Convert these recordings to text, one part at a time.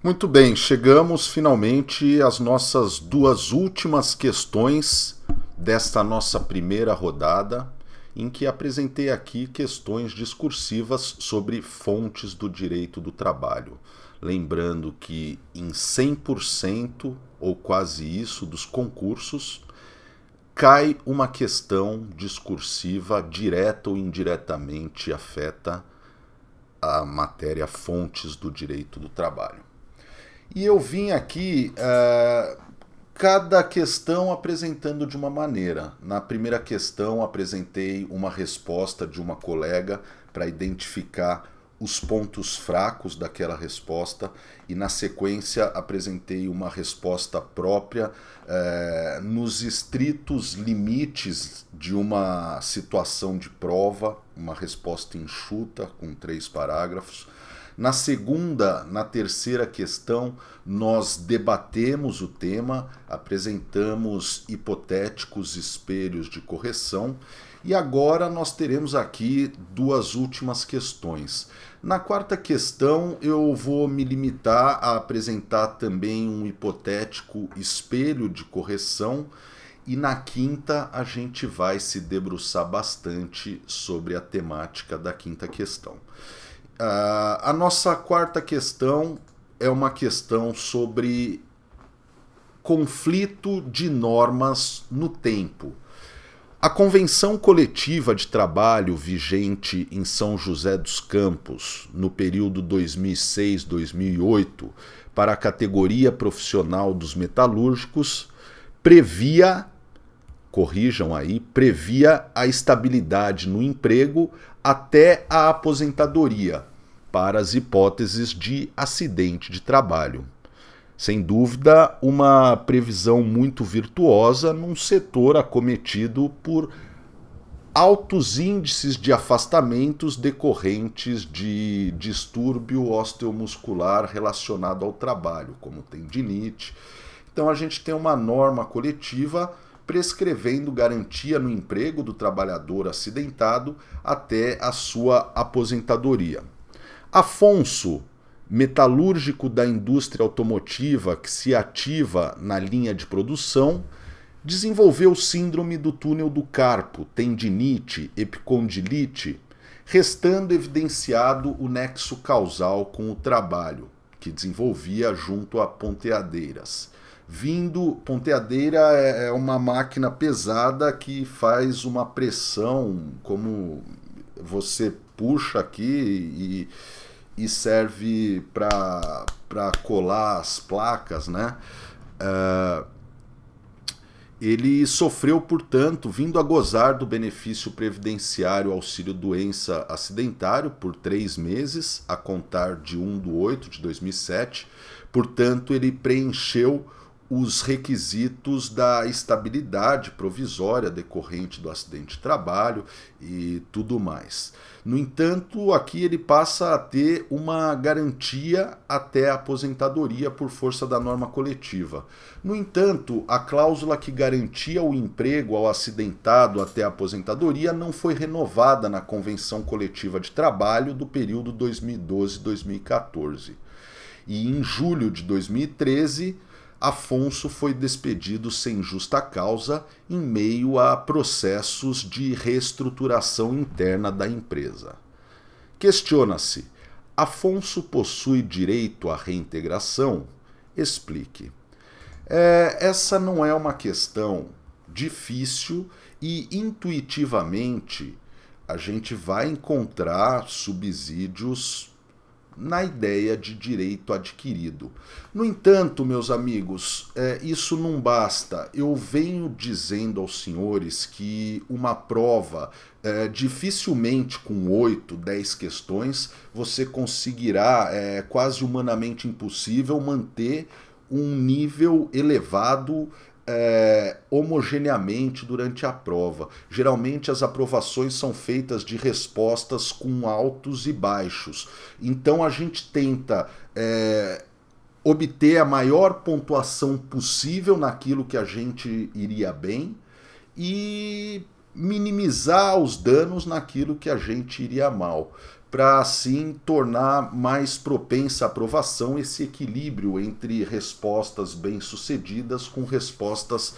Muito bem, chegamos finalmente às nossas duas últimas questões desta nossa primeira rodada, em que apresentei aqui questões discursivas sobre fontes do direito do trabalho. Lembrando que em 100% ou quase isso dos concursos cai uma questão discursiva direta ou indiretamente afeta a matéria fontes do direito do trabalho. E eu vim aqui cada questão apresentando de uma maneira. Na primeira questão apresentei uma resposta de uma colega para identificar os pontos fracos daquela resposta e na sequência apresentei uma resposta própria nos estritos limites de uma situação de prova, uma resposta enxuta com 3 parágrafos. Na terceira questão, nós debatemos o tema, apresentamos hipotéticos espelhos de correção e agora nós teremos aqui duas últimas questões. Na quarta questão, eu vou me limitar a apresentar também um hipotético espelho de correção e na quinta a gente vai se debruçar bastante sobre a temática da quinta questão. A nossa quarta questão é uma questão sobre conflito de normas no tempo. A convenção coletiva de trabalho vigente em São José dos Campos no período 2006-2008 para a categoria profissional dos metalúrgicos previa, corrijam aí, previa a estabilidade no emprego até a aposentadoria para as hipóteses de acidente de trabalho. Sem dúvida, uma previsão muito virtuosa num setor acometido por altos índices de afastamentos decorrentes de distúrbio osteomuscular relacionado ao trabalho, como tendinite. Então a gente tem uma norma coletiva prescrevendo garantia no emprego do trabalhador acidentado até a sua aposentadoria. Afonso, metalúrgico da indústria automotiva que se ativa na linha de produção, desenvolveu síndrome do túnel do carpo, tendinite, epicondilite, restando evidenciado o nexo causal com o trabalho, que desenvolvia junto a ponteadeiras. Ponteadeira é uma máquina pesada que faz uma pressão, como você puxa aqui e serve para colar as placas, né? Ele sofreu, portanto, vindo a gozar do benefício previdenciário auxílio-doença acidentário por 3 meses, a contar de 1/8/2007. Portanto, ele preencheu os requisitos da estabilidade provisória decorrente do acidente de trabalho e tudo mais. No entanto, aqui ele passa a ter uma garantia até a aposentadoria por força da norma coletiva. No entanto, a cláusula que garantia o emprego ao acidentado até a aposentadoria não foi renovada na Convenção Coletiva de Trabalho do período 2012-2014. E em julho de 2013, Afonso foi despedido sem justa causa em meio a processos de reestruturação interna da empresa. Questiona-se: Afonso possui direito à reintegração? Explique. Essa não é uma questão difícil e intuitivamente a gente vai encontrar subsídios na ideia de direito adquirido. No entanto, meus amigos, isso não basta. Eu venho dizendo aos senhores que uma prova, dificilmente com 8, 10 questões, você conseguirá, quase humanamente impossível, manter um nível elevado homogeneamente durante a prova. Geralmente as aprovações são feitas de respostas com altos e baixos. Então a gente tenta obter a maior pontuação possível naquilo que a gente iria bem e minimizar os danos naquilo que a gente iria mal. para assim tornar mais propensa à aprovação esse equilíbrio entre respostas bem-sucedidas com respostas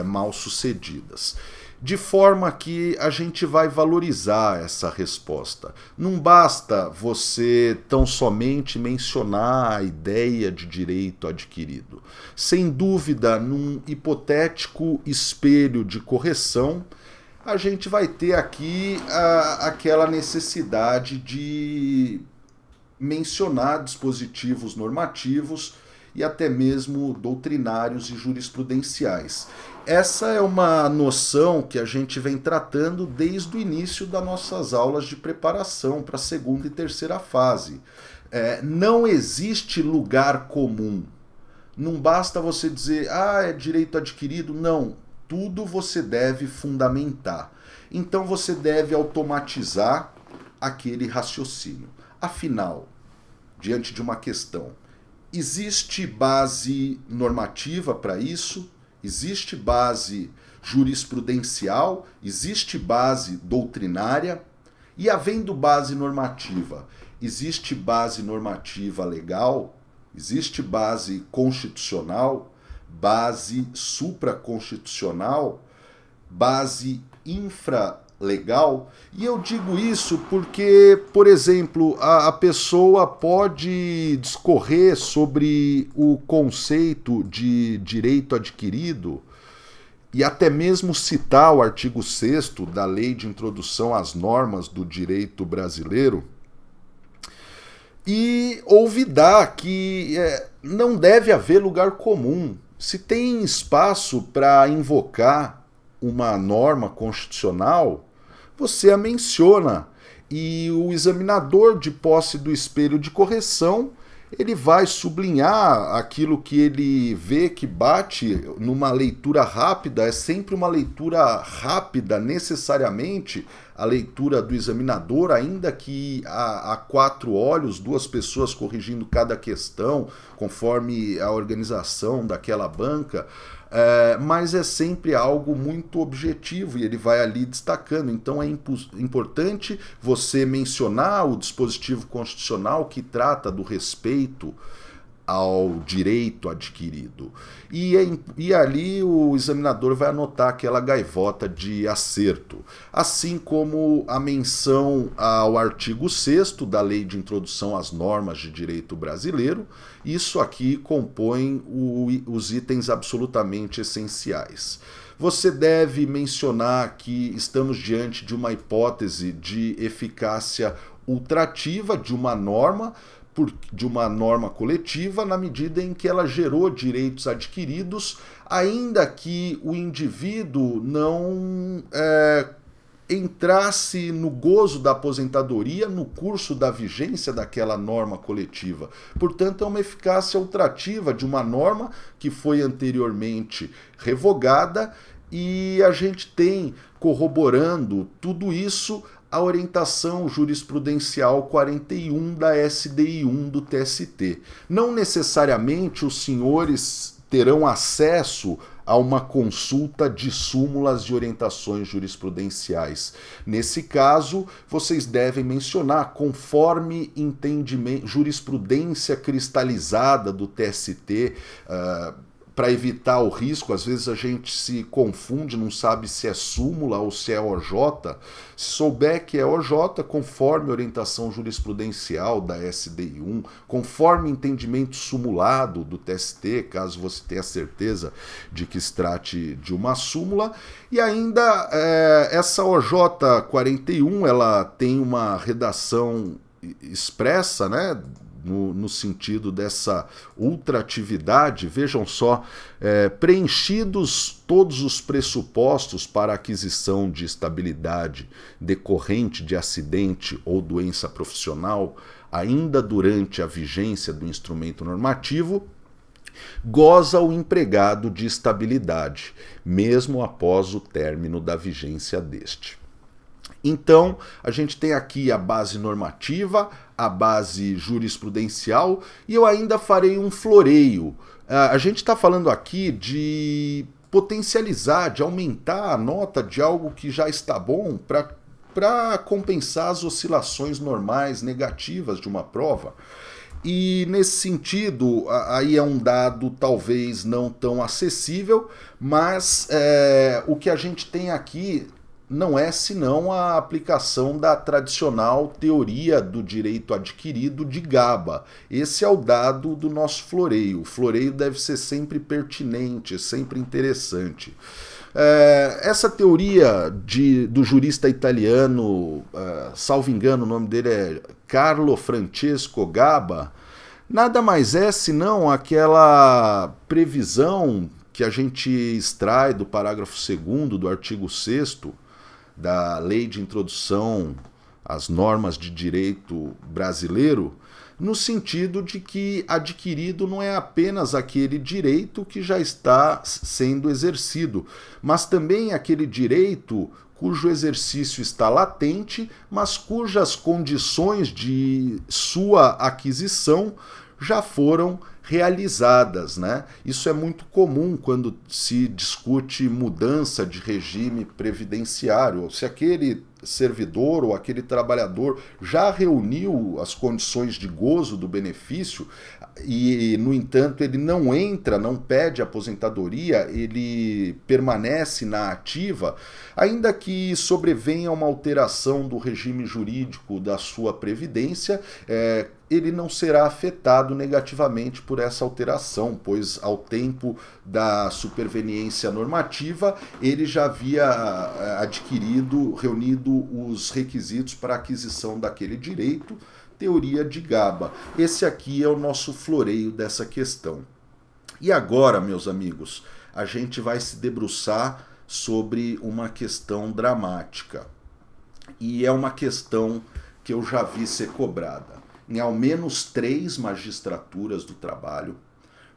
mal-sucedidas. De forma que a gente vai valorizar essa resposta. Não basta você tão somente mencionar a ideia de direito adquirido. Sem dúvida, num hipotético espelho de correção, a gente vai ter aqui aquela necessidade de mencionar dispositivos normativos e até mesmo doutrinários e jurisprudenciais. Essa é uma noção que a gente vem tratando desde o início das nossas aulas de preparação para a segunda e terceira fase. Não existe lugar comum. Não basta você dizer, é direito adquirido. Não, tudo você deve fundamentar. Então você deve automatizar aquele raciocínio. Afinal, diante de uma questão, existe base normativa para isso? Existe base jurisprudencial? Existe base doutrinária? E havendo base normativa, existe base normativa legal? Existe base constitucional? Base supraconstitucional? Base infralegal? E eu digo isso porque, por exemplo, a pessoa pode discorrer sobre o conceito de direito adquirido e até mesmo citar o artigo 6º da Lei de Introdução às Normas do Direito Brasileiro e olvidar que não deve haver lugar comum. Se tem espaço para invocar uma norma constitucional, você a menciona e o examinador de posse do espelho de correção ele vai sublinhar aquilo que ele vê que bate numa leitura rápida. É sempre uma leitura rápida, necessariamente a leitura do examinador, ainda que a quatro olhos, duas pessoas corrigindo cada questão, conforme a organização daquela banca, mas é sempre algo muito objetivo e ele vai ali destacando. Então é importante você mencionar o dispositivo constitucional que trata do respeito ao direito adquirido. E ali o examinador vai anotar aquela gaivota de acerto. Assim como a menção ao artigo 6º da Lei de Introdução às Normas de Direito Brasileiro, isso aqui compõe os itens absolutamente essenciais. Você deve mencionar que estamos diante de uma hipótese de eficácia ultrativa de uma norma coletiva, na medida em que ela gerou direitos adquiridos, ainda que o indivíduo não entrasse no gozo da aposentadoria no curso da vigência daquela norma coletiva. Portanto, é uma eficácia ultrativa de uma norma que foi anteriormente revogada, e a gente tem, corroborando tudo isso, a orientação jurisprudencial 41 da SDI1 do TST. Não necessariamente os senhores terão acesso a uma consulta de súmulas de orientações jurisprudenciais. Nesse caso, vocês devem mencionar, conforme entendimento, jurisprudência cristalizada do TST, para evitar o risco. Às vezes a gente se confunde, não sabe se é súmula ou se é OJ. Se souber que é OJ, conforme orientação jurisprudencial da SDI1, conforme entendimento sumulado do TST, caso você tenha certeza de que se trate de uma súmula. E ainda essa OJ 41, ela tem uma redação expressa, né? No sentido dessa ultratividade. Vejam só, preenchidos todos os pressupostos para a aquisição de estabilidade decorrente de acidente ou doença profissional, ainda durante a vigência do instrumento normativo, goza o empregado de estabilidade, mesmo após o término da vigência deste. Então, a gente tem aqui a base normativa, a base jurisprudencial, e eu ainda farei um floreio. A gente está falando aqui de potencializar, de aumentar a nota de algo que já está bom para para compensar as oscilações normais negativas de uma prova. E nesse sentido, aí é um dado talvez não tão acessível, mas o que a gente tem aqui não é senão a aplicação da tradicional teoria do direito adquirido de GABA. Esse é o dado do nosso floreio. O floreio deve ser sempre pertinente, sempre interessante. Essa teoria do jurista italiano, salvo engano, o nome dele é Carlo Francesco Gaba, nada mais é senão aquela previsão que a gente extrai do parágrafo 2º do artigo 6º da Lei de Introdução às Normas de Direito Brasileiro, no sentido de que adquirido não é apenas aquele direito que já está sendo exercido, mas também aquele direito cujo exercício está latente, mas cujas condições de sua aquisição já foram realizadas, né? Isso é muito comum quando se discute mudança de regime previdenciário. Se aquele servidor ou aquele trabalhador já reuniu as condições de gozo do benefício e, no entanto, ele não entra, não pede aposentadoria, ele permanece na ativa, ainda que sobrevenha uma alteração do regime jurídico da sua previdência, ele não será afetado negativamente por essa alteração, pois ao tempo da superveniência normativa ele já havia reunido os requisitos para a aquisição daquele direito, teoria de GABA. Esse aqui é o nosso floreio dessa questão. E agora, meus amigos, a gente vai se debruçar sobre uma questão dramática. E é uma questão que eu já vi ser cobrada em ao menos 3 magistraturas do trabalho,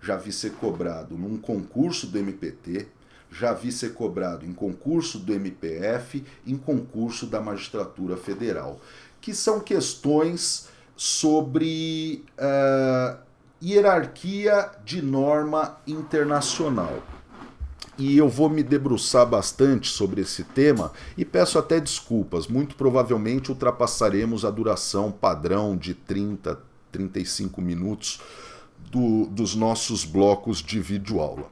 já vi ser cobrado num concurso do MPT, já vi ser cobrado em concurso do MPF, em concurso da Magistratura Federal, que são questões sobre hierarquia de norma internacional. E eu vou me debruçar bastante sobre esse tema e peço até desculpas. Muito provavelmente ultrapassaremos a duração padrão de 30, 35 minutos dos nossos blocos de videoaula.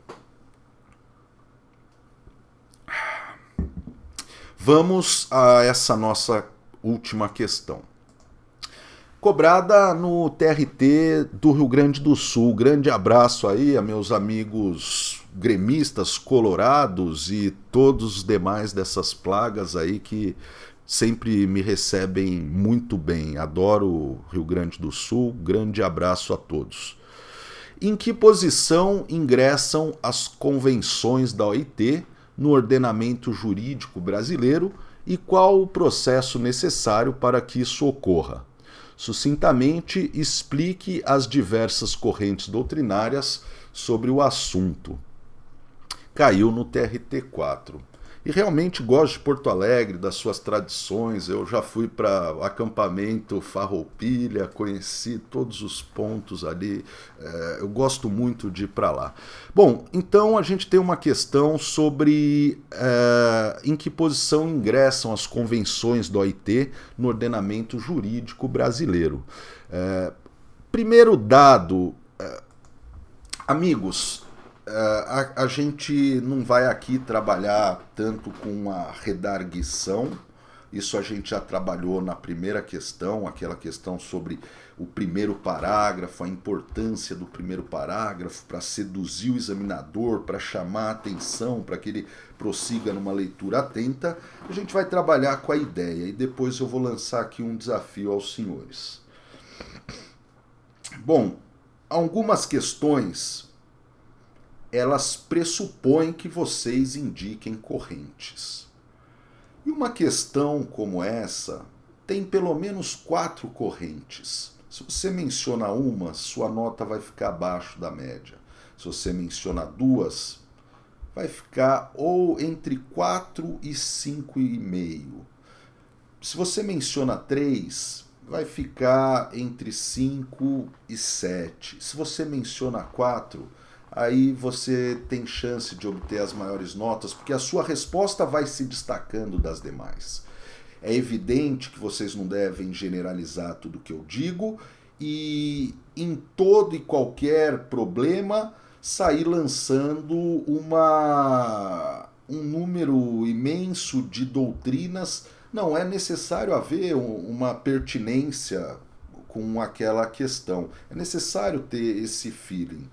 Vamos a essa nossa última questão. Cobrada no TRT do Rio Grande do Sul. Grande abraço aí a meus amigos gremistas, colorados e todos os demais dessas plagas aí que sempre me recebem muito bem. Adoro o Rio Grande do Sul. Grande abraço a todos. Em que posição ingressam as convenções da OIT no ordenamento jurídico brasileiro e qual o processo necessário para que isso ocorra? Sucintamente, explique as diversas correntes doutrinárias sobre o assunto. Caiu no TRT4. E realmente gosto de Porto Alegre, das suas tradições. Eu já fui para o acampamento Farroupilha, conheci todos os pontos ali. Eu gosto muito de ir para lá. Bom, então a gente tem uma questão sobre em que posição ingressam as convenções do OIT no ordenamento jurídico brasileiro. Primeiro dado, amigos, a gente não vai aqui trabalhar tanto com a redarguição, isso a gente já trabalhou na primeira questão, aquela questão sobre o primeiro parágrafo, a importância do primeiro parágrafo para seduzir o examinador, para chamar a atenção, para que ele prossiga numa leitura atenta. A gente vai trabalhar com a ideia e depois eu vou lançar aqui um desafio aos senhores. Bom, algumas questões elas pressupõem que vocês indiquem correntes. E uma questão como essa tem pelo menos 4 correntes. Se você menciona uma, sua nota vai ficar abaixo da média. Se você menciona 2, vai ficar ou entre 4 e 5,5. Se você menciona 3, vai ficar entre 5 e 7. Se você menciona 4, aí você tem chance de obter as maiores notas, porque a sua resposta vai se destacando das demais. É evidente que vocês não devem generalizar tudo que eu digo e em todo e qualquer problema sair lançando um número imenso de doutrinas. Não é necessário haver uma pertinência com aquela questão. É necessário ter esse feeling.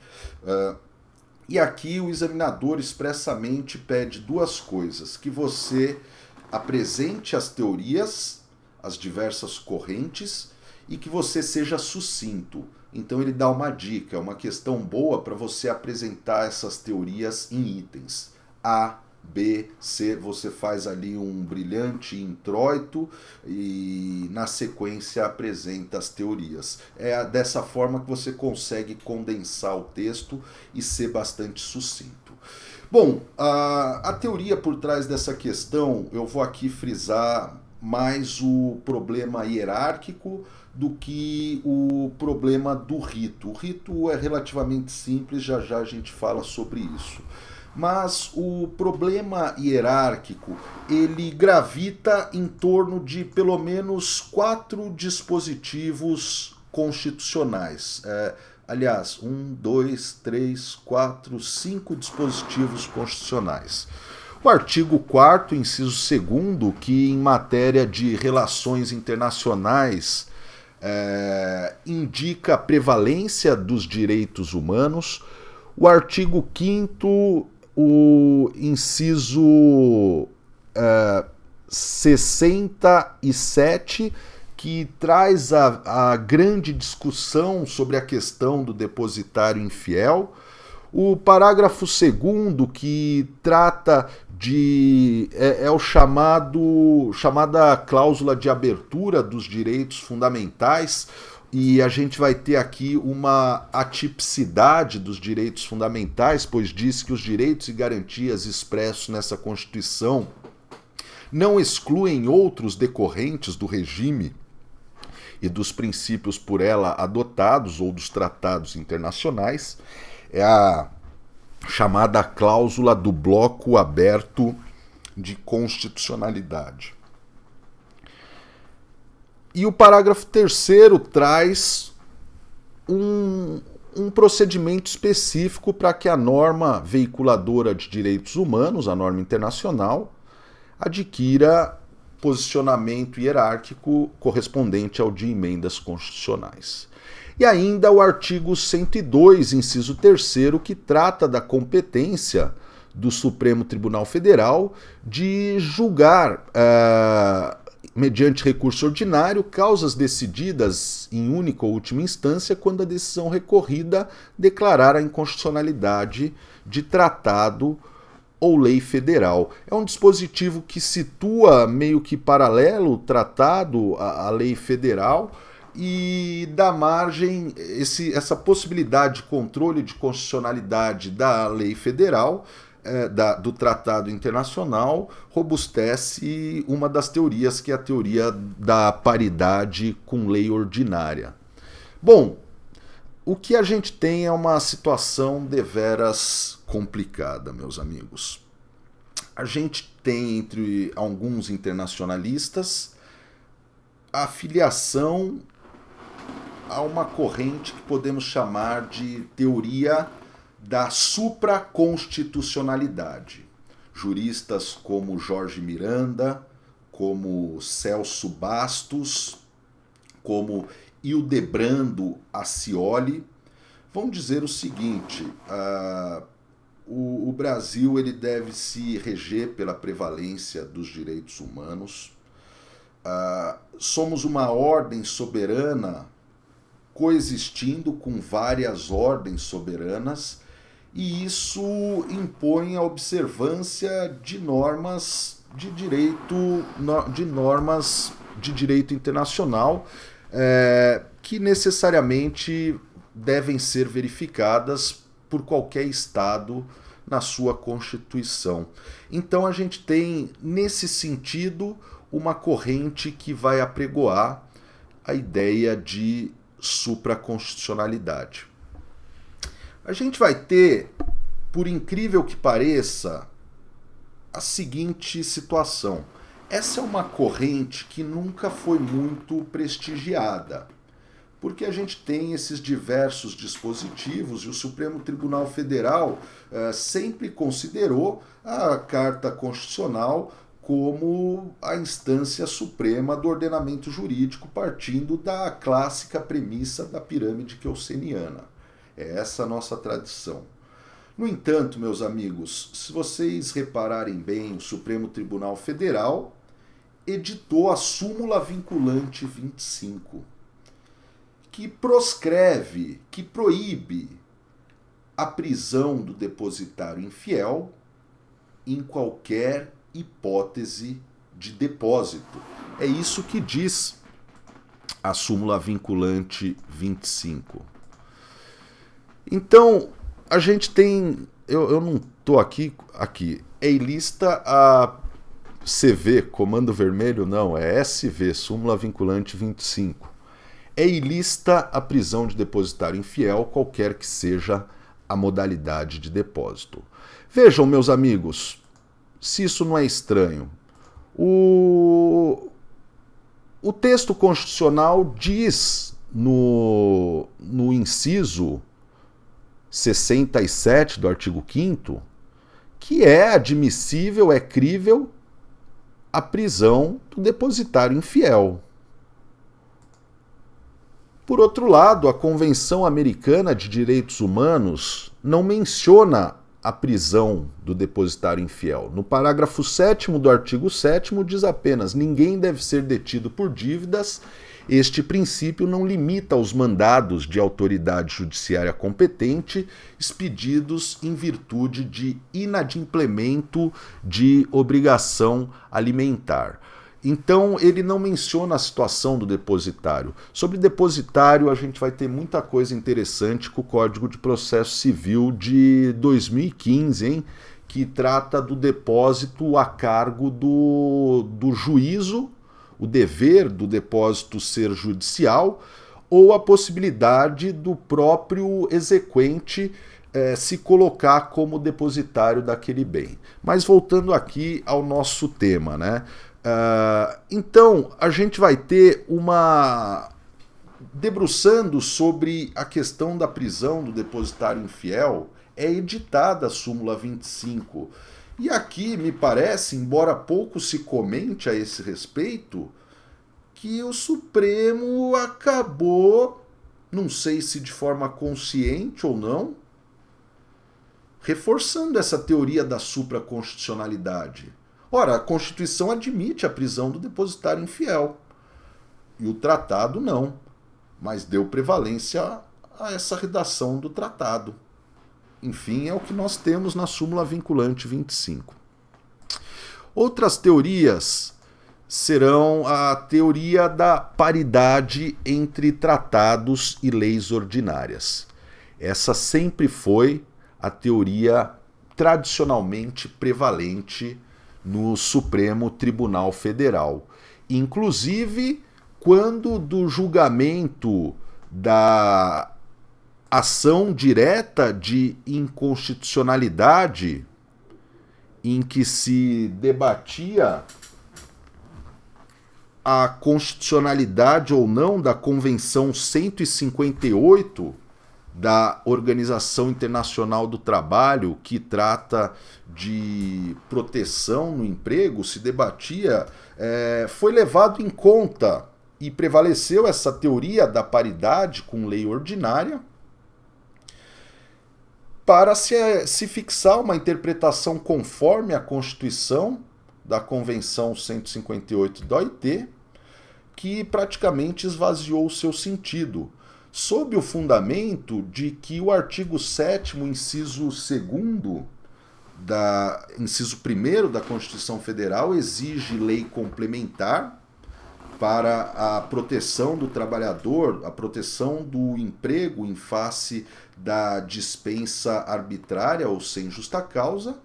E aqui o examinador expressamente pede duas coisas: que você apresente as teorias, as diversas correntes, e que você seja sucinto. Então ele dá uma dica, uma questão boa para você apresentar essas teorias em itens. A, B, C, você faz ali um brilhante introito e na sequência apresenta as teorias. É dessa forma que você consegue condensar o texto e ser bastante sucinto. Bom, a teoria por trás dessa questão, eu vou aqui frisar mais o problema hierárquico do que o problema do rito. O rito é relativamente simples, já já a gente fala sobre isso. Mas o problema hierárquico, ele gravita em torno de pelo menos 4 dispositivos constitucionais. Aliás, 1, 2, 3, 4, 5 dispositivos constitucionais. O artigo 4º, inciso 2º, que em matéria de relações internacionais indica a prevalência dos direitos humanos. O artigo 5º, o inciso 67, que traz a grande discussão sobre a questão do depositário infiel. O parágrafo 2º, que trata de o chamada cláusula de abertura dos direitos fundamentais, e a gente vai ter aqui uma atipicidade dos direitos fundamentais, pois diz que os direitos e garantias expressos nessa Constituição não excluem outros decorrentes do regime e dos princípios por ela adotados ou dos tratados internacionais. É a chamada cláusula do bloco aberto de constitucionalidade. E o parágrafo 3º traz um procedimento específico para que a norma veiculadora de direitos humanos, a norma internacional, adquira posicionamento hierárquico correspondente ao de emendas constitucionais. E ainda o artigo 102, inciso 3º, que trata da competência do Supremo Tribunal Federal de julgar, mediante recurso ordinário, causas decididas em única ou última instância quando a decisão recorrida declarar a inconstitucionalidade de tratado ou lei federal. É um dispositivo que situa meio que paralelo o tratado à lei federal e dá margem, essa possibilidade de controle de constitucionalidade da lei federal, do tratado internacional, robustece uma das teorias, que é a teoria da paridade com lei ordinária. Bom, o que a gente tem é uma situação deveras complicada, meus amigos. A gente tem, entre alguns internacionalistas, a filiação a uma corrente que podemos chamar de teoria da supraconstitucionalidade. Juristas como Jorge Miranda, como Celso Bastos, como Hildebrando Ascioli, vão dizer o seguinte: o Brasil ele deve se reger pela prevalência dos direitos humanos. Somos uma ordem soberana coexistindo com várias ordens soberanas, e isso impõe a observância de normas de direito internacional que necessariamente devem ser verificadas por qualquer Estado na sua Constituição. Então a gente tem, nesse sentido, uma corrente que vai apregoar a ideia de supraconstitucionalidade. A gente vai ter, por incrível que pareça, a seguinte situação. essa é uma corrente que nunca foi muito prestigiada, porque a gente tem esses diversos dispositivos e o Supremo Tribunal Federal sempre considerou a Carta Constitucional como a instância suprema do ordenamento jurídico, partindo da clássica premissa da pirâmide kelseniana. É essa a nossa tradição. No entanto, meus amigos, se vocês repararem bem, o Supremo Tribunal Federal editou a súmula vinculante 25, que proscreve, que proíbe a prisão do depositário infiel em qualquer hipótese de depósito. É isso que diz a súmula vinculante 25. Então, a gente tem... Eu não estou aqui. É ilícita a CV, comando vermelho? Não, é SV, súmula vinculante 25. É ilícita a prisão de depositário infiel, qualquer que seja a modalidade de depósito. Vejam, meus amigos, se isso não é estranho. O texto constitucional diz no inciso 67 do artigo 5º que é admissível, é crível a prisão do depositário infiel. Por outro lado, a Convenção Americana de Direitos Humanos não menciona a prisão do depositário infiel. No parágrafo 7º do artigo 7º diz apenas: ninguém deve ser detido por dívidas. Este princípio não limita os mandados de autoridade judiciária competente expedidos em virtude de inadimplemento de obrigação alimentar. Então, ele não menciona a situação do depositário. Sobre depositário, a gente vai ter muita coisa interessante com o Código de Processo Civil de 2015, hein? Que trata do depósito a cargo do juízo, o dever do depósito ser judicial, ou a possibilidade do próprio exequente se colocar como depositário daquele bem. Mas voltando aqui ao nosso tema, né? Então, a gente vai ter debruçando sobre a questão da prisão do depositário infiel, é editada a súmula 25. E aqui me parece, embora pouco se comente a esse respeito, que o Supremo acabou, não sei se de forma consciente ou não, reforçando essa teoria da supraconstitucionalidade. Ora, a Constituição admite a prisão do depositário infiel. E o tratado não. Mas deu prevalência a essa redação do tratado. Enfim, é o que nós temos na súmula vinculante 25. Outras teorias serão a teoria da paridade entre tratados e leis ordinárias. Essa sempre foi a teoria tradicionalmente prevalente no Supremo Tribunal Federal. Inclusive, quando do julgamento da ação direta de inconstitucionalidade, em que se debatia a constitucionalidade ou não da Convenção 158 da Organização Internacional do Trabalho, que trata de proteção no emprego, se debatia, foi levado em conta e prevaleceu essa teoria da paridade com lei ordinária para se fixar uma interpretação conforme a Constituição da Convenção 158 da OIT, que praticamente esvaziou o seu sentido, sob o fundamento de que o artigo 7º, inciso 2º, inciso 1º da Constituição Federal exige lei complementar para a proteção do trabalhador, a proteção do emprego em face da dispensa arbitrária ou sem justa causa,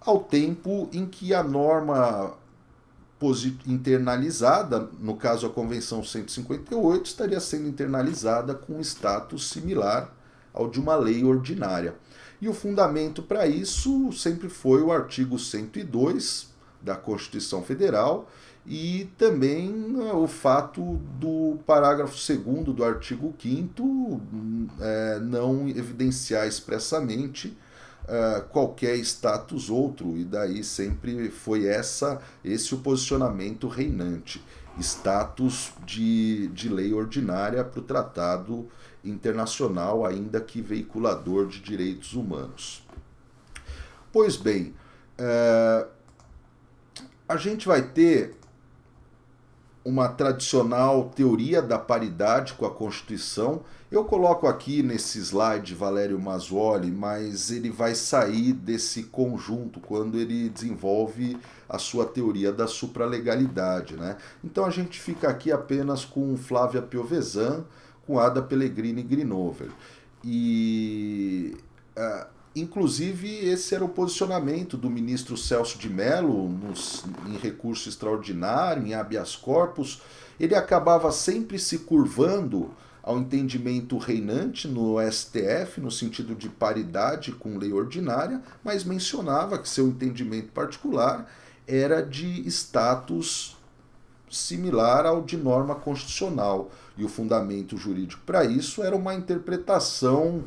ao tempo em que a norma internalizada, no caso a Convenção 158, estaria sendo internalizada com um status similar ao de uma lei ordinária. E o fundamento para isso sempre foi o artigo 102 da Constituição Federal e também o fato do parágrafo 2º do artigo 5º não evidenciar expressamente qualquer status outro, e daí sempre foi esse o posicionamento reinante, status de lei ordinária para o tratado internacional, ainda que veiculador de direitos humanos. Pois bem, a gente vai ter uma tradicional teoria da paridade com a Constituição. Eu coloco aqui nesse slide Valério Mazzuoli, mas ele vai sair desse conjunto quando ele desenvolve a sua teoria da supralegalidade, né? Então a gente fica aqui apenas com Flávia Piovesan, com Ada Pellegrini Grinover. E inclusive esse era o posicionamento do ministro Celso de Mello em recurso extraordinário, em habeas corpus. Ele acabava sempre se curvando ao entendimento reinante no STF, no sentido de paridade com lei ordinária, mas mencionava que seu entendimento particular era de status similar ao de norma constitucional. E o fundamento jurídico para isso era uma interpretação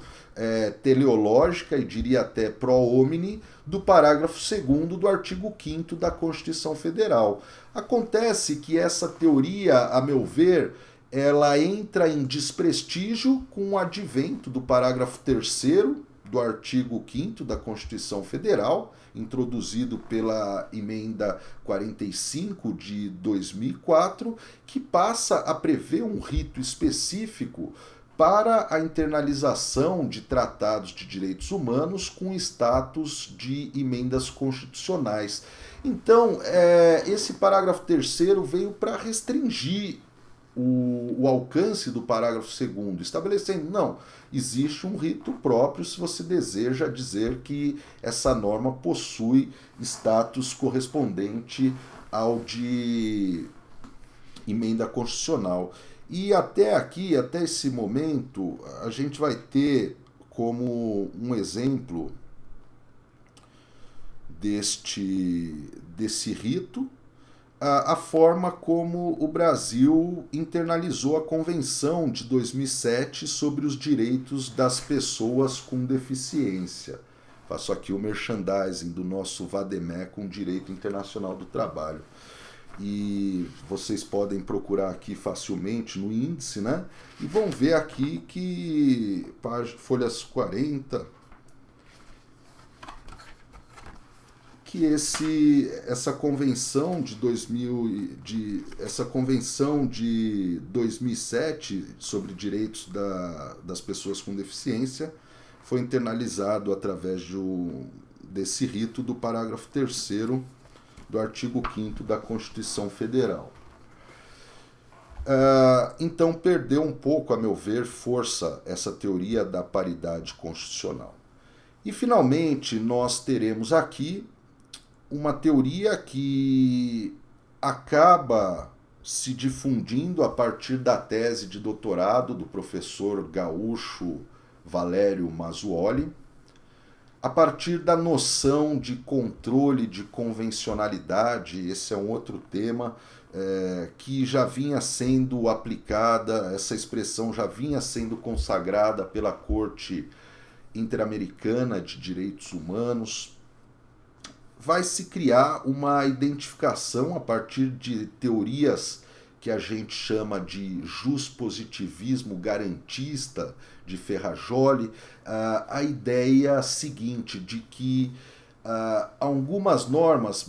teleológica e diria até pro homine do parágrafo 2º do artigo 5º da Constituição Federal. Acontece que essa teoria, a meu ver, ela entra em desprestígio com o advento do parágrafo 3º do artigo 5º da Constituição Federal, introduzido pela emenda 45 de 2004, que passa a prever um rito específico para a internalização de tratados de direitos humanos com status de emendas constitucionais. Então, esse parágrafo 3º veio para restringir o alcance do parágrafo 2º, estabelecendo, não, existe um rito próprio se você deseja dizer que essa norma possui status correspondente ao de emenda constitucional. E até aqui, até esse momento, a gente vai ter como um exemplo desse rito a forma como o Brasil internalizou a Convenção de 2007 sobre os direitos das pessoas com deficiência. Faço aqui o merchandising do nosso VADEME com Direito Internacional do Trabalho. E vocês podem procurar aqui facilmente no índice, né? E vão ver aqui que folhas 40... que essa convenção de 2007 sobre direitos das pessoas com deficiência foi internalizado através desse rito do parágrafo 3º do artigo 5º da Constituição Federal. Então perdeu um pouco, a meu ver, força essa teoria da paridade constitucional. E finalmente nós teremos aqui uma teoria que acaba se difundindo a partir da tese de doutorado do professor gaúcho Valério Mazzuoli, a partir da noção de controle de convencionalidade. Esse é um outro tema que já vinha sendo aplicada, essa expressão já vinha sendo consagrada pela Corte Interamericana de Direitos Humanos. Vai se criar uma identificação a partir de teorias que a gente chama de juspositivismo garantista, de Ferrajoli, a ideia seguinte de que algumas normas...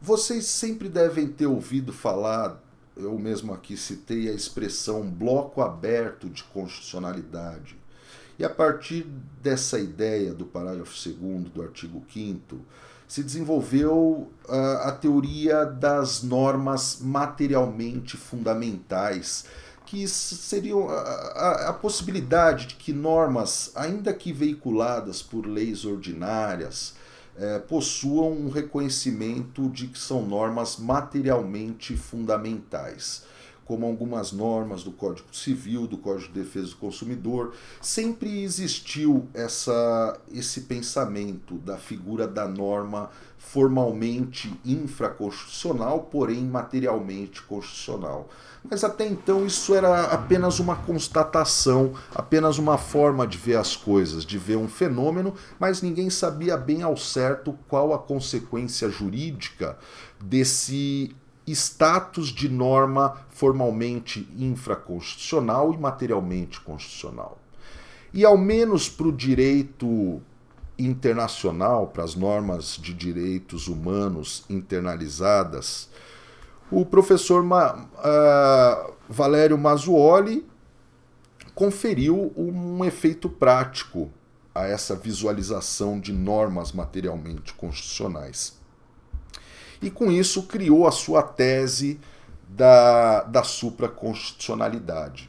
vocês sempre devem ter ouvido falar, eu mesmo aqui citei a expressão bloco aberto de constitucionalidade. E a partir dessa ideia do parágrafo 2º do artigo 5º, se desenvolveu a teoria das normas materialmente fundamentais, que seriam a possibilidade de que normas, ainda que veiculadas por leis ordinárias, possuam um reconhecimento de que são normas materialmente fundamentais. como algumas normas do Código Civil, do Código de Defesa do Consumidor. Sempre existiu esse pensamento da figura da norma formalmente infraconstitucional, porém materialmente constitucional. Mas até então isso era apenas uma constatação, apenas uma forma de ver as coisas, de ver um fenômeno, mas ninguém sabia bem ao certo qual a consequência jurídica desse status de norma formalmente infraconstitucional e materialmente constitucional. E ao menos para o direito internacional, para as normas de direitos humanos internalizadas, o professor Valério Mazzuoli conferiu um efeito prático a essa visualização de normas materialmente constitucionais. E com isso criou a sua tese da supraconstitucionalidade.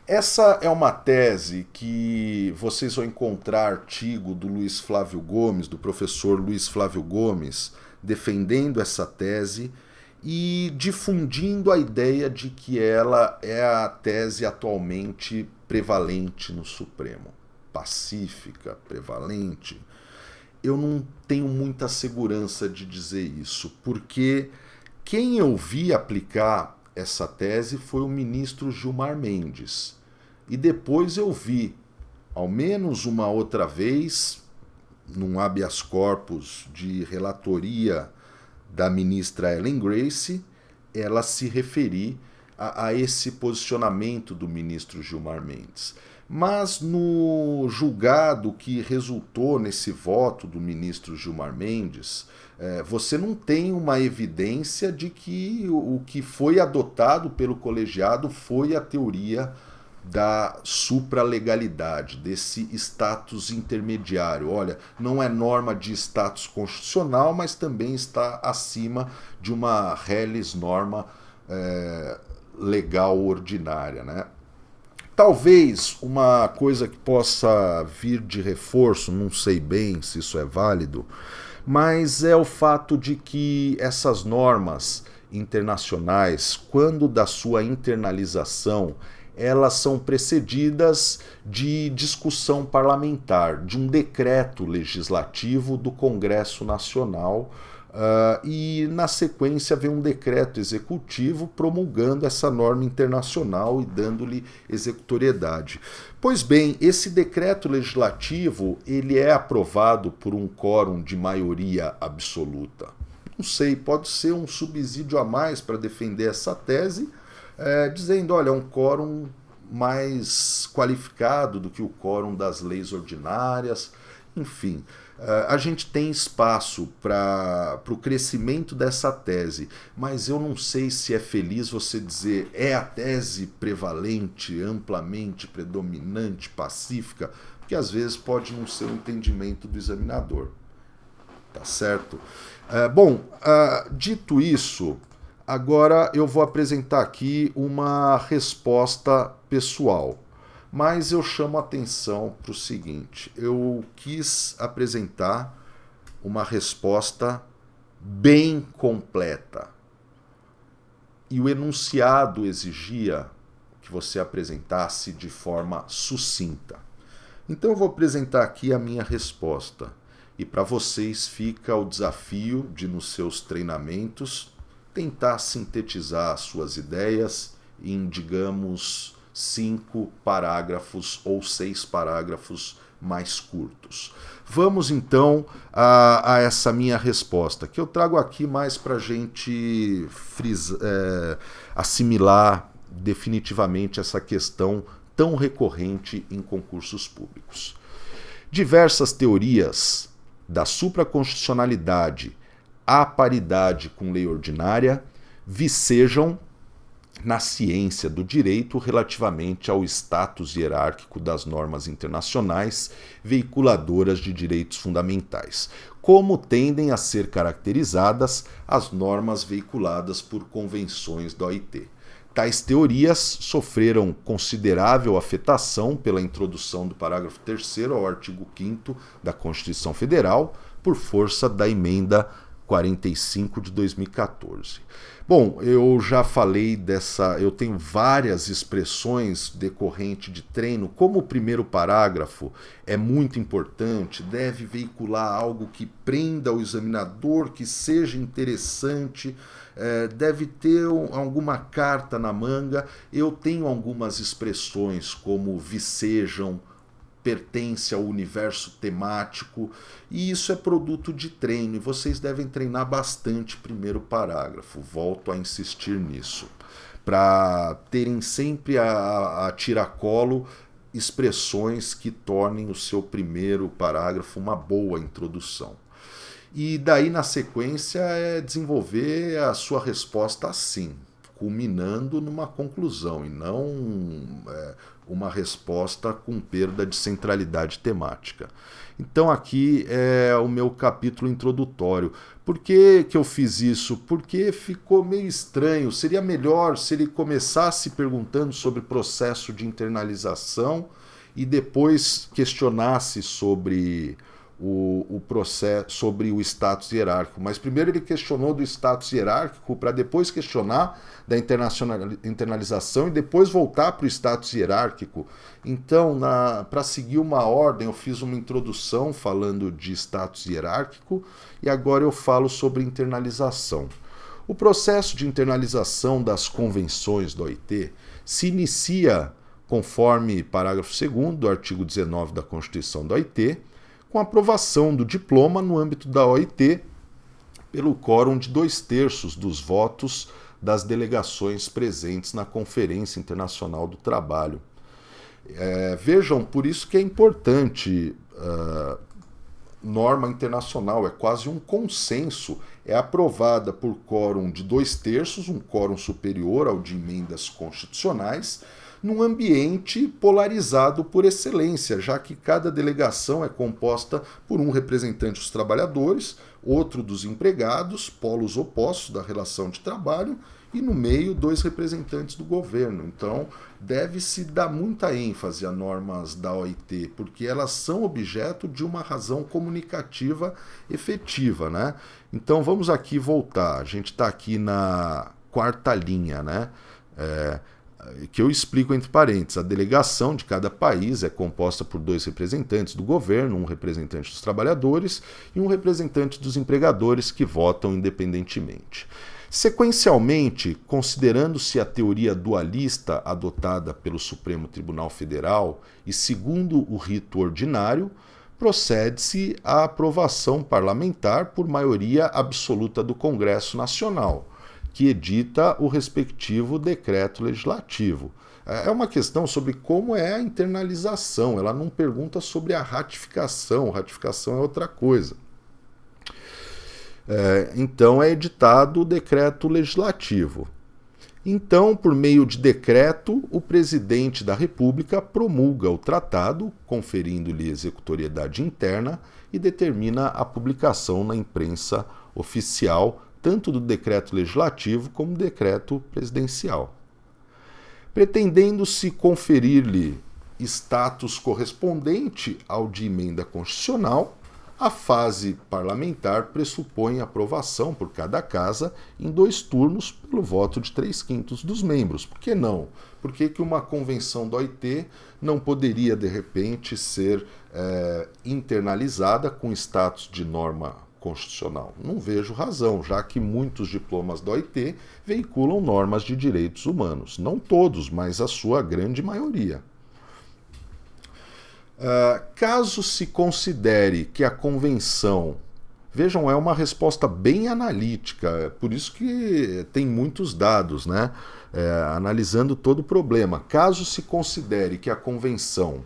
Essa é uma tese que vocês vão encontrar artigo do Luiz Flávio Gomes, do professor Luiz Flávio Gomes, defendendo essa tese e difundindo a ideia de que ela é a tese atualmente prevalente no Supremo. Pacífica, prevalente. Eu não tenho muita segurança de dizer isso, porque quem eu vi aplicar essa tese foi o ministro Gilmar Mendes. E depois eu vi, ao menos uma outra vez, num habeas corpus de relatoria da ministra Ellen Grace, ela se referir a esse posicionamento do ministro Gilmar Mendes. Mas no julgado que resultou nesse voto do ministro Gilmar Mendes, você não tem uma evidência de que o que foi adotado pelo colegiado foi a teoria da supralegalidade, desse status intermediário. Olha, não é norma de status constitucional, mas também está acima de uma reles norma legal ordinária, né? Talvez uma coisa que possa vir de reforço, não sei bem se isso é válido, mas é o fato de que essas normas internacionais, quando da sua internalização, elas são precedidas de discussão parlamentar, de um decreto legislativo do Congresso Nacional, e na sequência vem um decreto executivo promulgando essa norma internacional e dando-lhe executoriedade. Pois bem, esse decreto legislativo ele é aprovado por um quórum de maioria absoluta. Não sei, pode ser um subsídio a mais para defender essa tese, dizendo, olha, é um quórum mais qualificado do que o quórum das leis ordinárias, enfim. A gente tem espaço para o crescimento dessa tese, mas eu não sei se é feliz você dizer é a tese prevalente, amplamente predominante, pacífica, porque às vezes pode não ser o entendimento do examinador. Tá certo? Dito isso, agora eu vou apresentar aqui uma resposta pessoal. Mas eu chamo a atenção para o seguinte, eu quis apresentar uma resposta bem completa. E o enunciado exigia que você apresentasse de forma sucinta. Então eu vou apresentar aqui a minha resposta. E para vocês fica o desafio de, nos seus treinamentos, tentar sintetizar as suas ideias em, digamos, 5 parágrafos ou 6 parágrafos mais curtos. Vamos então a essa minha resposta, que eu trago aqui mais para a gente assimilar definitivamente essa questão tão recorrente em concursos públicos. Diversas teorias da supraconstitucionalidade à paridade com lei ordinária vicejam na ciência do direito relativamente ao status hierárquico das normas internacionais veiculadoras de direitos fundamentais, como tendem a ser caracterizadas as normas veiculadas por convenções da OIT. Tais teorias sofreram considerável afetação pela introdução do parágrafo 3º ao artigo 5º da Constituição Federal, por força da emenda 45 de 2014. Bom, eu já falei eu tenho várias expressões decorrente de treino. Como o primeiro parágrafo é muito importante, deve veicular algo que prenda o examinador, que seja interessante, deve ter alguma carta na manga. Eu tenho algumas expressões como vicejam, pertence ao universo temático, e isso é produto de treino, e vocês devem treinar bastante o primeiro parágrafo, volto a insistir nisso, para terem sempre a tiracolo expressões que tornem o seu primeiro parágrafo uma boa introdução. E daí, na sequência, é desenvolver a sua resposta assim, culminando numa conclusão, e não uma resposta com perda de centralidade temática. Então aqui é o meu capítulo introdutório. Por que eu fiz isso? Porque ficou meio estranho. Seria melhor se ele começasse perguntando sobre processo de internalização e depois questionasse sobre o processo, sobre o status hierárquico. Mas primeiro ele questionou do status hierárquico para depois questionar da internalização e depois voltar para o status hierárquico. Então, para seguir uma ordem, eu fiz uma introdução falando de status hierárquico e agora eu falo sobre internalização. O processo de internalização das convenções da OIT se inicia, conforme parágrafo 2º do artigo 19 da Constituição da OIT, com a aprovação do diploma no âmbito da OIT pelo quórum de 2/3 dos votos das delegações presentes na Conferência Internacional do Trabalho. Vejam, por isso que é importante norma internacional, é quase um consenso, é aprovada por quórum de 2/3, um quórum superior ao de emendas constitucionais, num ambiente polarizado por excelência, já que cada delegação é composta por um representante dos trabalhadores, outro dos empregados, polos opostos da relação de trabalho, e no meio 2 representantes do governo. Então deve-se dar muita ênfase a normas da OIT, porque elas são objeto de uma razão comunicativa efetiva, né? Então vamos aqui voltar, a gente está aqui na 4ª linha, né? Que eu explico entre parênteses. A delegação de cada país é composta por 2 representantes do governo, um representante dos trabalhadores e um representante dos empregadores que votam independentemente. Sequencialmente, considerando-se a teoria dualista adotada pelo Supremo Tribunal Federal e segundo o rito ordinário, procede-se à aprovação parlamentar por maioria absoluta do Congresso Nacional, que edita o respectivo decreto legislativo. É uma questão sobre como é a internalização, ela não pergunta sobre a ratificação é outra coisa. Então é editado o decreto legislativo. Então, por meio de decreto, o presidente da República promulga o tratado, conferindo-lhe executoriedade interna e determina a publicação na imprensa oficial tanto do decreto legislativo como do decreto presidencial. Pretendendo-se conferir-lhe status correspondente ao de emenda constitucional, a fase parlamentar pressupõe aprovação por cada casa em 2 turnos pelo voto de 3/5 dos membros. Por que não? Por que uma convenção da OIT não poderia, de repente, ser internalizada com status de norma constitucional? Não vejo razão, já que muitos diplomas da OIT veiculam normas de direitos humanos. Não todos, mas a sua grande maioria. Caso se considere que a convenção... Vejam, é uma resposta bem analítica, por isso que tem muitos dados, né? Analisando todo o problema. Caso se considere que a convenção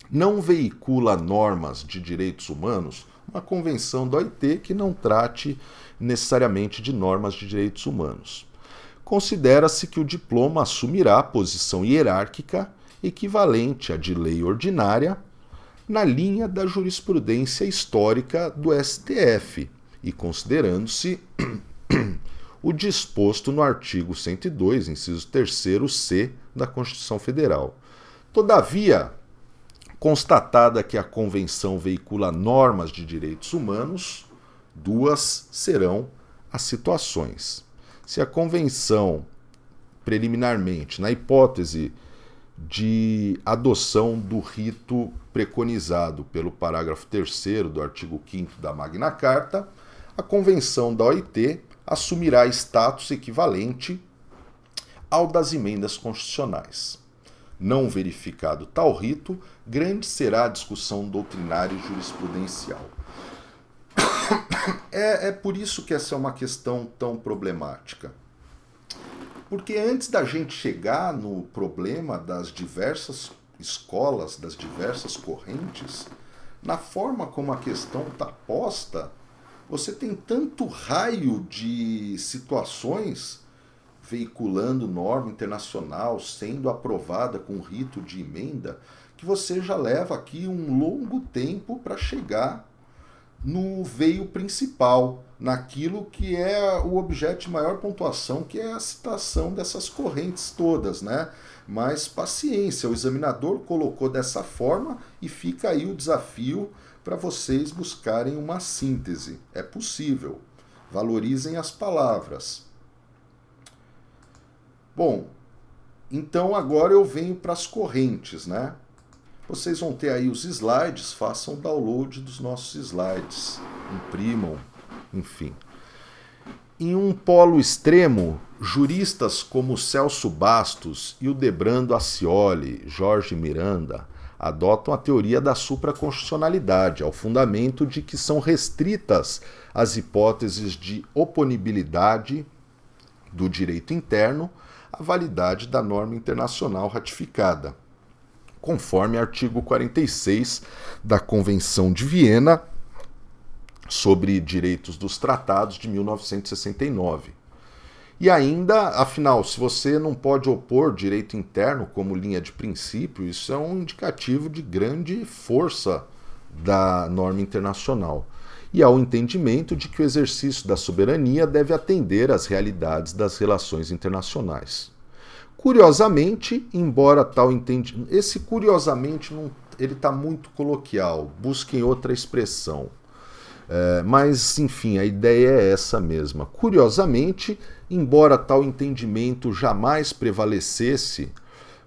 não veicula normas de direitos humanos, uma convenção da OIT que não trate necessariamente de normas de direitos humanos. Considera-se que o diploma assumirá posição hierárquica equivalente à de lei ordinária na linha da jurisprudência histórica do STF e considerando-se o disposto no artigo 102, inciso 3º-C da Constituição Federal. Todavia, constatada que a Convenção veicula normas de direitos humanos, Duas serão as situações. Se a convenção, preliminarmente, na hipótese de adoção do rito preconizado pelo parágrafo 3º do artigo 5º da Magna Carta, a convenção da OIT assumirá status equivalente ao das emendas constitucionais. Não verificado tal rito, grande será a discussão doutrinária e jurisprudencial. É por isso que essa é uma questão tão problemática. Porque antes da gente chegar no problema das diversas escolas, das diversas correntes, na forma como a questão está posta, você tem tanto raio de situações veiculando norma internacional, sendo aprovada com rito de emenda, que você já leva aqui um longo tempo para chegar no veio principal, naquilo que é o objeto de maior pontuação, que é a citação dessas correntes todas, né? Mas paciência, o examinador colocou dessa forma e fica aí o desafio para vocês buscarem uma síntese. É possível. Valorizem as palavras. Bom, então agora eu venho para as correntes, né? Vocês vão ter aí os slides, façam download dos nossos slides, imprimam, enfim. Em um polo extremo, juristas como Celso Bastos, Hildebrando Ascioli, Jorge Miranda, adotam a teoria da supraconstitucionalidade, ao fundamento de que são restritas as hipóteses de oponibilidade do direito interno à validade da norma internacional ratificada, conforme artigo 46 da Convenção de Viena sobre Direitos dos Tratados de 1969. E ainda, afinal, se você não pode opor direito interno como linha de princípio, isso é um indicativo de grande força da norma internacional. E ao entendimento de que o exercício da soberania deve atender às realidades das relações internacionais. Curiosamente, embora tal entendimento... Esse curiosamente ele está muito coloquial, busquem outra expressão. Mas, enfim, a ideia é essa mesma. Curiosamente, embora tal entendimento jamais prevalecesse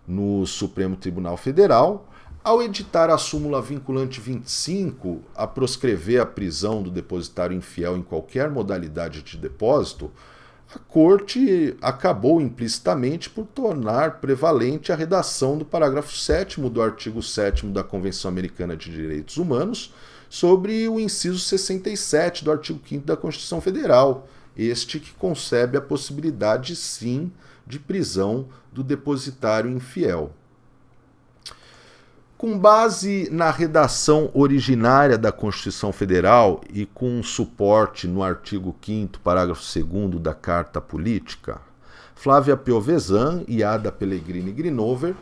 no Supremo Tribunal Federal, ao editar a súmula vinculante 25 a proscrever a prisão do depositário infiel em qualquer modalidade de depósito, a Corte acabou implicitamente por tornar prevalente a redação do parágrafo 7º do artigo 7º da Convenção Americana de Direitos Humanos sobre o inciso 67 do artigo 5º da Constituição Federal, este que concebe a possibilidade, sim, de prisão do depositário infiel. Com base na redação originária da Constituição Federal e com suporte no artigo 5º, parágrafo 2º da Carta Política, Flávia Piovesan e Ada Pellegrini Grinover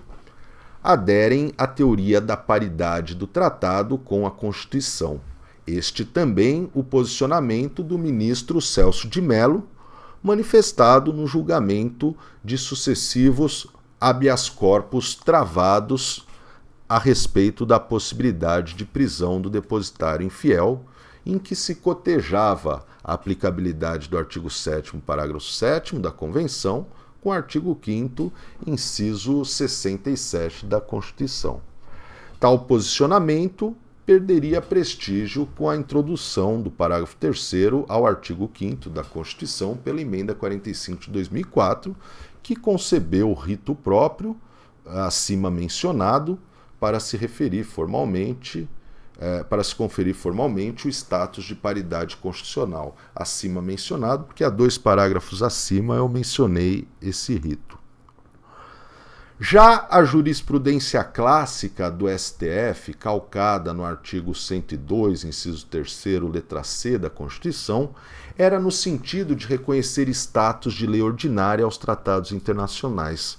aderem à teoria da paridade do tratado com a Constituição. Este também o posicionamento do ministro Celso de Mello, manifestado no julgamento de sucessivos habeas corpus travados a respeito da possibilidade de prisão do depositário infiel, em que se cotejava a aplicabilidade do artigo 7º, parágrafo 7º da Convenção, com o artigo 5º, inciso 67 da Constituição. Tal posicionamento perderia prestígio com a introdução do parágrafo 3º ao artigo 5º da Constituição pela emenda 45 de 2004, que concebeu o rito próprio, acima mencionado, para se conferir formalmente o status de paridade constitucional, acima mencionado, porque há 2 parágrafos acima eu mencionei esse rito. Já a jurisprudência clássica do STF, calcada no artigo 102, inciso 3º, letra C da Constituição, era no sentido de reconhecer status de lei ordinária aos tratados internacionais,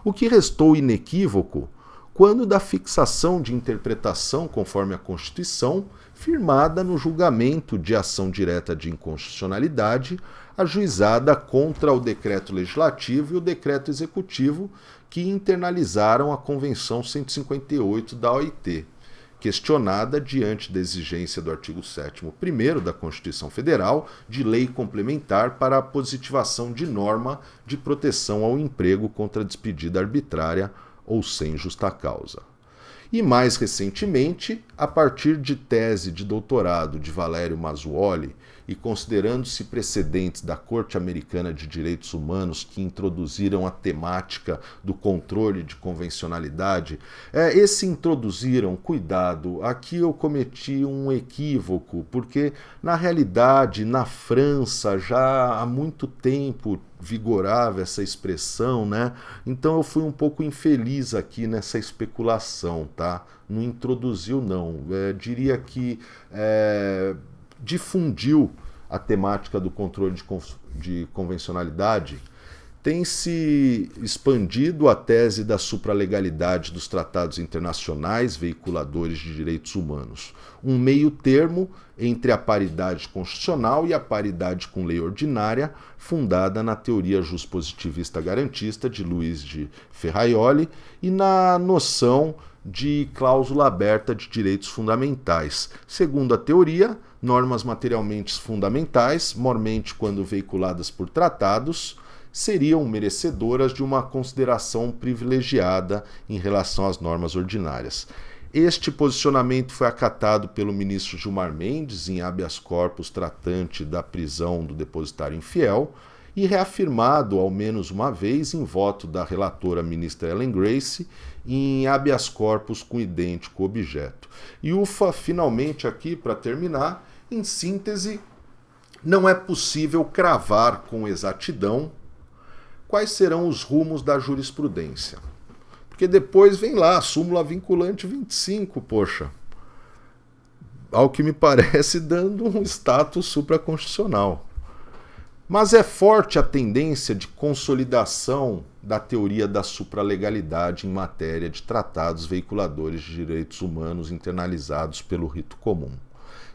o que restou inequívoco quando da fixação de interpretação conforme a Constituição, firmada no julgamento de ação direta de inconstitucionalidade, ajuizada contra o decreto legislativo e o decreto executivo que internalizaram a Convenção 158 da OIT, questionada diante da exigência do artigo 7º primeiro da Constituição Federal de lei complementar para a positivação de norma de proteção ao emprego contra despedida arbitrária ou sem justa causa. E mais recentemente, a partir de tese de doutorado de Valério Mazzuoli e considerando-se precedentes da Corte Americana de Direitos Humanos que introduziram a temática do controle de convencionalidade, cuidado, aqui eu cometi um equívoco, porque na realidade, na França, já há muito tempo vigorava essa expressão, né? Então eu fui um pouco infeliz aqui nessa especulação, tá? Não introduziu, não. Diria que difundiu a temática do controle de convencionalidade. Tem se expandido a tese da supralegalidade dos tratados internacionais veiculadores de direitos humanos, um meio termo entre a paridade constitucional e a paridade com lei ordinária, fundada na teoria juspositivista garantista de Luiz de Ferraioli e na noção de cláusula aberta de direitos fundamentais. Segundo a teoria, normas materialmente fundamentais, mormente quando veiculadas por tratados, seriam merecedoras de uma consideração privilegiada em relação às normas ordinárias. Este posicionamento foi acatado pelo ministro Gilmar Mendes em habeas corpus tratante da prisão do depositário infiel e reafirmado ao menos uma vez em voto da relatora ministra Ellen Grace em habeas corpus com idêntico objeto. E ufa, finalmente aqui, para terminar, em síntese, não é possível cravar com exatidão quais serão os rumos da jurisprudência. Porque depois vem lá a súmula vinculante 25, poxa. Ao que me parece, dando um status supraconstitucional. Mas é forte a tendência de consolidação da teoria da supralegalidade em matéria de tratados veiculadores de direitos humanos internalizados pelo rito comum.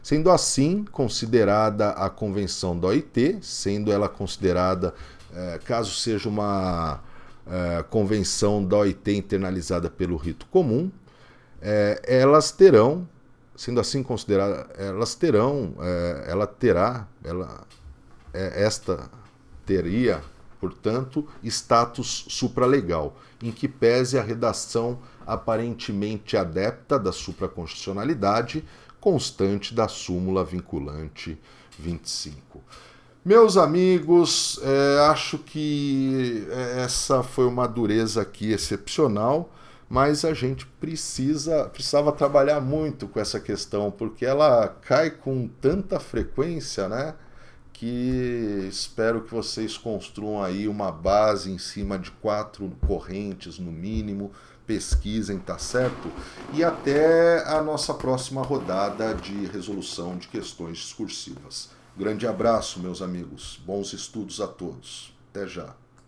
Sendo assim, considerada a Convenção da OIT, sendo ela considerada, caso seja uma Convenção da OIT internalizada pelo rito comum, elas terão, sendo assim considerada, esta teria, portanto, status supralegal, em que pese a redação aparentemente adepta da supraconstitucionalidade, constante da súmula vinculante 25. Meus amigos, acho que essa foi uma dureza aqui excepcional, mas a gente precisava trabalhar muito com essa questão, porque ela cai com tanta frequência, né? Que espero que vocês construam aí uma base em cima de 4 correntes no mínimo, pesquisem, tá certo? E até a nossa próxima rodada de resolução de questões discursivas. Grande abraço, meus amigos. Bons estudos a todos. Até já.